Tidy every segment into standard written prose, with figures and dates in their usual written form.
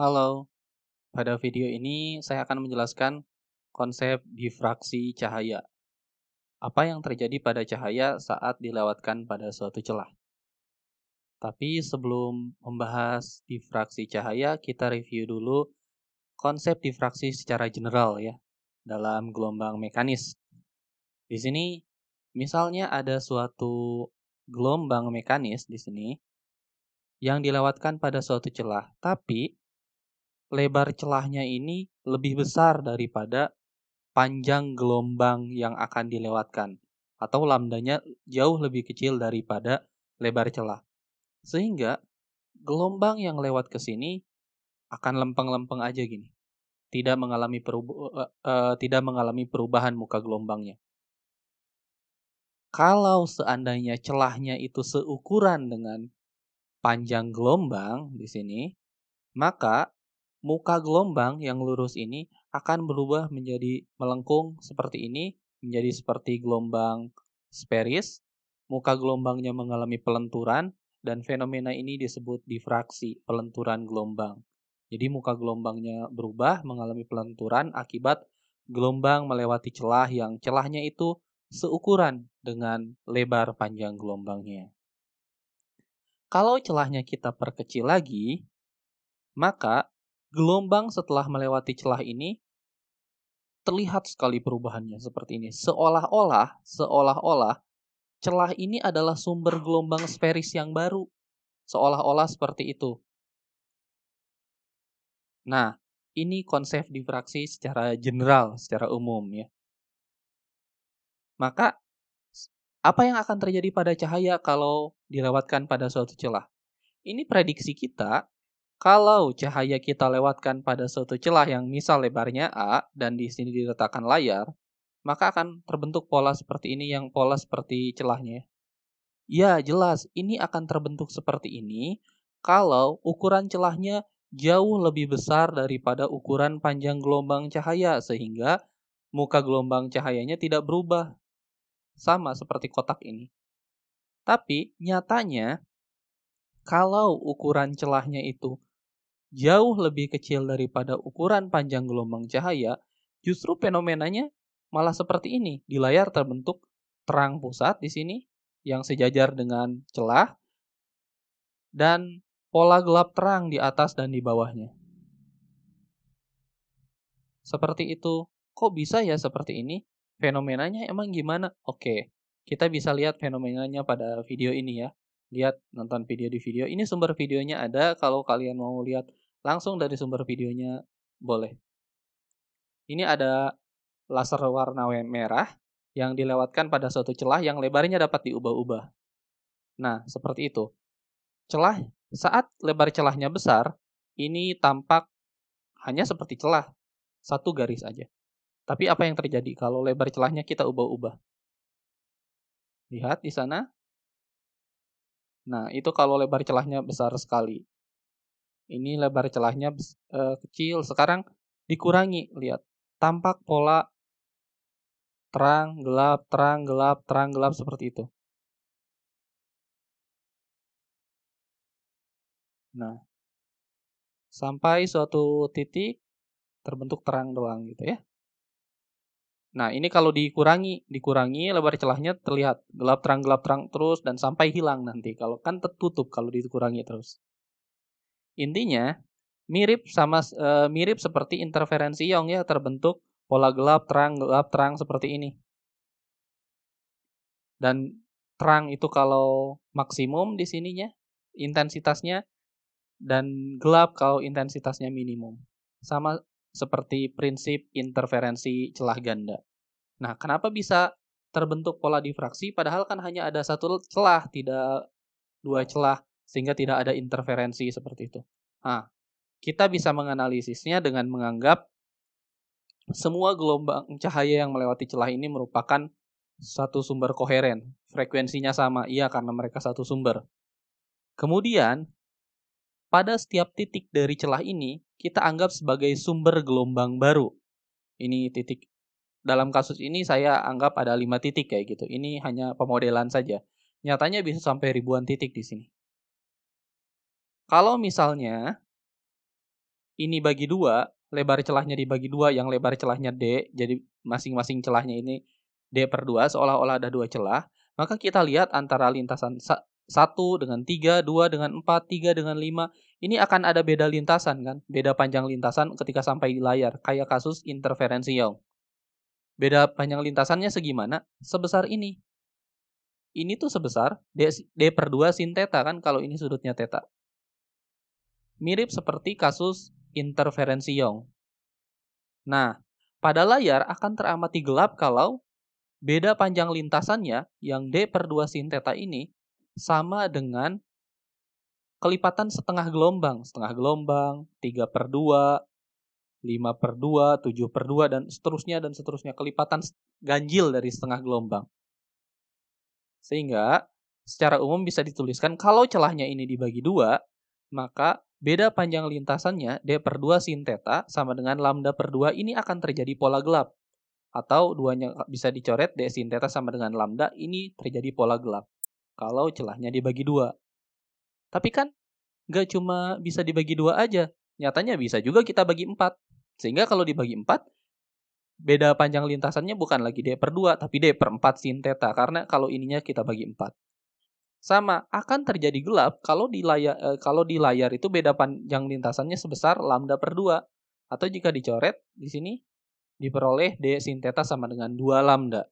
Halo, pada video ini saya akan menjelaskan konsep difraksi cahaya. Apa yang terjadi pada cahaya saat dilewatkan pada suatu celah. Tapi sebelum membahas difraksi cahaya, kita review dulu konsep difraksi secara general ya, dalam gelombang mekanis. Di sini, misalnya ada suatu gelombang mekanis di sini yang dilewatkan pada suatu celah, tapi lebar celahnya ini lebih besar daripada panjang gelombang yang akan dilewatkan atau lambdanya jauh lebih kecil daripada lebar celah. Sehingga gelombang yang lewat ke sini akan lempeng-lempeng aja gini. Tidak mengalami perubahan muka gelombangnya. Kalau seandainya celahnya itu seukuran dengan panjang gelombang di sini, maka muka gelombang yang lurus ini akan berubah menjadi melengkung seperti ini, menjadi seperti gelombang sferis. Muka gelombangnya mengalami pelenturan dan fenomena ini disebut difraksi, pelenturan gelombang. Jadi muka gelombangnya berubah mengalami pelenturan akibat gelombang melewati celah yang celahnya itu seukuran dengan lebar panjang gelombangnya. Kalau celahnya kita perkecil lagi, maka gelombang setelah melewati celah ini terlihat sekali perubahannya seperti ini. Seolah-olah celah ini adalah sumber gelombang sferis yang baru. Seolah-olah seperti itu. Nah, ini konsep difraksi secara general, secara umum ya. Maka apa yang akan terjadi pada cahaya kalau dilewatkan pada suatu celah? Ini prediksi kita. Kalau cahaya kita lewatkan pada suatu celah yang misal lebarnya A dan di sini diletakkan layar, maka akan terbentuk pola seperti ini yang pola seperti celahnya. Ya, jelas ini akan terbentuk seperti ini kalau ukuran celahnya jauh lebih besar daripada ukuran panjang gelombang cahaya sehingga muka gelombang cahayanya tidak berubah. Sama seperti kotak ini. Tapi nyatanya kalau ukuran celahnya itu jauh lebih kecil daripada ukuran panjang gelombang cahaya, justru fenomenanya malah seperti ini. Di layar terbentuk terang pusat di sini yang sejajar dengan celah dan pola gelap terang di atas dan di bawahnya. Seperti itu. Kok bisa ya seperti ini? Fenomenanya emang gimana? Oke, kita bisa lihat fenomenanya pada video ini ya. Lihat, nonton video di video. Ini sumber videonya ada, kalau kalian mau lihat langsung dari sumber videonya boleh. Ini ada laser warna merah yang dilewatkan pada suatu celah yang lebarnya dapat diubah-ubah. Nah, seperti itu. Celah saat lebar celahnya besar, ini tampak hanya seperti celah, satu garis aja. Tapi apa yang terjadi kalau lebar celahnya kita ubah-ubah? Lihat di sana. Nah, itu kalau lebar celahnya besar sekali. Ini lebar celahnya kecil, sekarang dikurangi, lihat. Tampak pola terang, gelap, terang, gelap, terang, gelap seperti itu. Nah, sampai suatu titik terbentuk terang doang gitu ya. Nah, ini kalau dikurangi lebar celahnya terlihat gelap terang terus dan sampai hilang nanti. Kalau kan tertutup kalau dikurangi terus. Intinya mirip seperti interferensi ion ya, terbentuk pola gelap terang seperti ini. Dan terang itu kalau maksimum di sininya intensitasnya dan gelap kalau intensitasnya minimum. Sama seperti prinsip interferensi celah ganda. Nah, kenapa bisa terbentuk pola difraksi padahal kan hanya ada satu celah, tidak dua celah, sehingga tidak ada interferensi seperti itu. Nah, kita bisa menganalisisnya dengan menganggap semua gelombang cahaya yang melewati celah ini merupakan satu sumber koheren. Frekuensinya sama, iya karena mereka satu sumber. Kemudian, pada setiap titik dari celah ini, kita anggap sebagai sumber gelombang baru. Ini titik. Dalam kasus ini saya anggap ada 5 titik kayak gitu. Ini hanya pemodelan saja. Nyatanya bisa sampai ribuan titik di sini. Kalau misalnya ini bagi dua, lebar celahnya dibagi dua, yang lebar celahnya D, jadi masing-masing celahnya ini D/2, seolah-olah ada dua celah, maka kita lihat antara lintasan 1 dengan 3, 2 dengan 4, 3 dengan 5, ini akan ada beda lintasan kan, beda panjang lintasan ketika sampai di layar, kayak kasus interferensi Young. Beda panjang lintasannya segimana? Sebesar ini. Ini tuh sebesar D/2 sin theta kan kalau ini sudutnya theta. Mirip seperti kasus interferensi Young. Nah, pada layar akan teramati gelap kalau beda panjang lintasannya yang D/2 sin theta ini sama dengan kelipatan setengah gelombang, 3/2, 5/2, 7/2, dan seterusnya, kelipatan ganjil dari setengah gelombang. Sehingga secara umum bisa dituliskan kalau celahnya ini dibagi dua, maka beda panjang lintasannya D/2 sin theta sama dengan lambda/2 ini akan terjadi pola gelap. Atau duanya bisa dicoret D sin theta sama dengan lambda, ini terjadi pola gelap. Kalau celahnya dibagi dua. Tapi kan nggak cuma bisa dibagi dua aja, nyatanya bisa juga kita bagi 4. Sehingga kalau dibagi 4, beda panjang lintasannya bukan lagi D/2, tapi D/4 sin theta, karena kalau ininya kita bagi 4. Sama, akan terjadi gelap kalau di layar itu beda panjang lintasannya sebesar lambda/2. Atau jika dicoret, di sini diperoleh D sin theta sama dengan 2 lambda.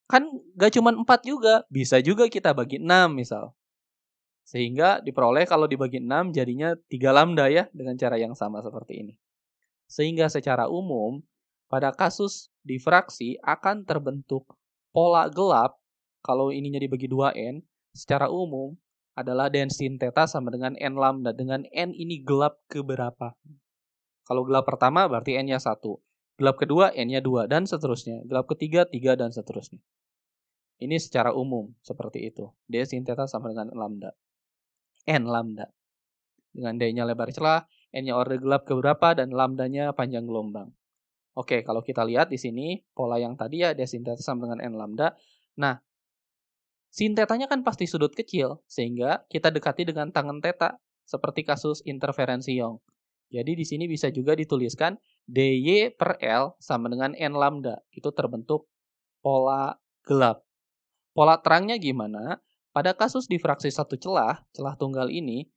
Kan nggak cuma 4 juga, bisa juga kita bagi 6 misal. Sehingga diperoleh kalau dibagi 6 jadinya 3 lambda ya, dengan cara yang sama seperti ini. Sehingga secara umum, pada kasus difraksi akan terbentuk pola gelap, kalau ininya dibagi 2N, secara umum adalah dan sin theta sama dengan N lambda, dengan N ini gelap keberapa. Kalau gelap pertama berarti N-nya 1, gelap kedua N-nya 2, dan seterusnya. Gelap ketiga 3, dan seterusnya. Ini secara umum seperti itu. D sin theta sama dengan lambda. N lambda. Dengan D-nya lebar celah, N-nya orde gelap keberapa, dan lambdanya panjang gelombang. Oke, kalau kita lihat di sini, pola yang tadi ya, D sin theta sama dengan N lambda. Nah, sin theta-nya kan pasti sudut kecil, sehingga kita dekati dengan tangen theta, seperti kasus interferensi Young. Jadi di sini bisa juga dituliskan dy/L sama dengan N lambda. Itu terbentuk pola gelap. Pola terangnya gimana? Pada kasus difraksi satu celah tunggal ini,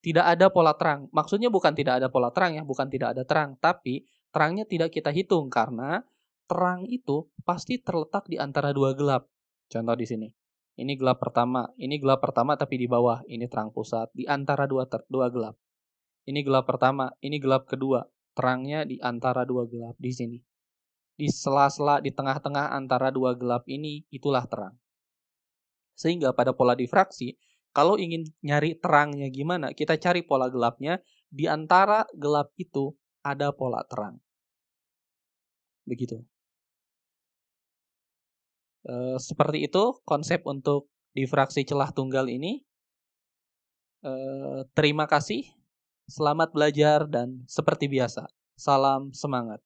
tidak ada pola terang. Maksudnya bukan tidak ada pola terang ya, bukan tidak ada terang. Tapi terangnya tidak kita hitung karena terang itu pasti terletak di antara dua gelap. Contoh di sini. Ini gelap pertama tapi di bawah. Ini terang pusat, di antara dua gelap. Ini gelap pertama, ini gelap kedua. Terangnya di antara dua gelap di sini. Di sela-sela, di tengah-tengah antara dua gelap ini, itulah terang. Sehingga pada pola difraksi, kalau ingin nyari terangnya gimana, kita cari pola gelapnya, di antara gelap itu ada pola terang. Begitu. Seperti itu konsep untuk difraksi celah tunggal ini. Terima kasih, selamat belajar, dan seperti biasa, salam semangat.